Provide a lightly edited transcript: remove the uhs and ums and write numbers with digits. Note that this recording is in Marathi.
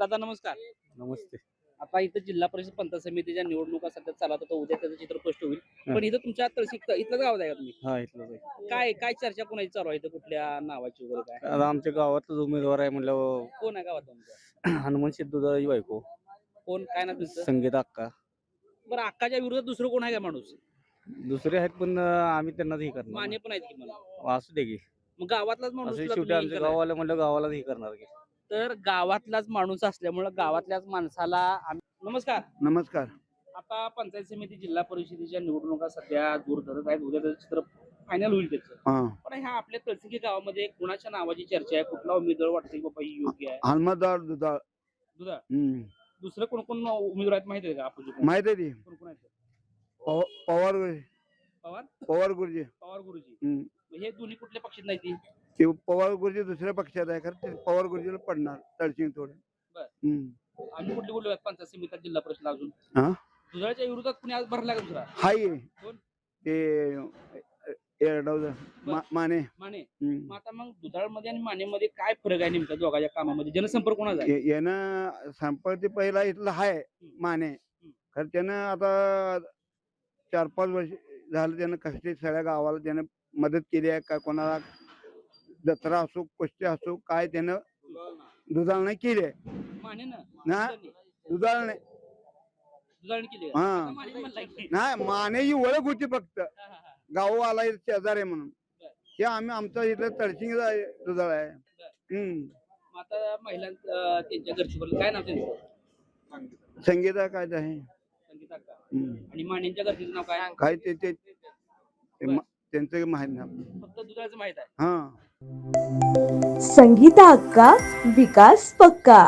दादा नमस्कार. नमस्ते. आता इथं जिल्हा परिषद पंचायत समितीच्या निवडणुका सध्या चालत होत्या. उद्या त्याचं चित्र स्पष्ट होईल. पण इथं तुमच्या तळशीत इथलंच गाव आहे का तुम्ही? हा इथलंच आहे. काय काय चर्चा कोणाची चालू आहे इथं? कुठल्या नावाची वगैरे काय? आता आमच्या गावातच उमेदवार आहे म्हणलं कोण आहे गावात तुमचं? हनुमान सिद्धूदाची बायको कोण काय ना तुमचं? संगीता अक्का. बरं अक्काच्या विरोधात दुसरं कोण आहे का माणूस? दुसरे आहेत पण आम्ही त्यांनाच हे करणार माने पण आहेत की मला. ना. असू दे की मग गावातलाच माणूस असं तुला शेवटी तुम्ही आमच्या करणार. गावाला म्हणलं गावालाच हे करणार की. तर गावातलाच माणूस असल्यामुळं गावातल्याच माणसाला नमस्कार. नमस्कार. आता पंचायत समिती जिल्हा परिषदेच्या निवडणुका सध्या दूर धरत आहेत. उद्या त्याचं चित्र फायनल होईल त्याचं. पण ह्या आपल्या तळसिंगी गावामध्ये कुणाच्या नावाची चर्चा आहे? कुठला उमेदवार वाटतोय बाबा ही योग्य आहे? हनुमतदार दुधाळ. दुधा हम्म. दुसरं कोण कोण उमेदवार आहेत माहिती आहे का आपण? माहित आहे ती कोण कोण आहेत? पवार गुरुजी. पवार पवार गुरुजी. पवार गुरुजी. हम्म. हे दोन्ही कुठल्या पक्षात नाही ती? ते पवार गुरुजी दुसऱ्या पक्षात आहे खरं ते पवार गुरुजीला पडणार तळसिंग थोडं. बरं. हम्म. आणि कुठले कुठले आहेत पंचायत समितीत जिल्हा परिषद अजून? हा दुधाच्या विरोधात कुणी आज भरला का दुसरा? हाय कोण? ते एरडाव माने. माने. हम्म. मग आता मग दुधाळमध्ये आणि मानेमध्ये काय फरक आहे नेमका दोघांच्या कामामध्ये? जनसंपर्क कोणाचा आहे? यानं संपर्क पहिला इथला हाय माने खरं त्यानं आता 4-5 वर्ष झालं त्यानं कष्टी सगळ्या गावाला त्यानं मदत केली आहे का कोणाला जत्रा असो कुस्ती असो काय त्यानं दुधाळने केली आहे माने ना ना दुधाळने. दुधाळने केली हा. आता माने म्हणलाय की. नाही मानेची ओळख होती फक्त हा, हा, हा. गाववाला शेजार आहे म्हणून हे आम्ही आमचा इथलं तळसिंग दुधाळ आहे. मग आता महिलांचं त्यांच्या घरची बोल काय नाव त्यांचं? संगीता काय ते आहे संगीता अक्का. आणि मानेंच्या घरचं नाव काय? काय ते त्यांचं माहित नाही फक्त दुधाचं माहित आहे. हा. संगीता अक्का, विकास पक्का.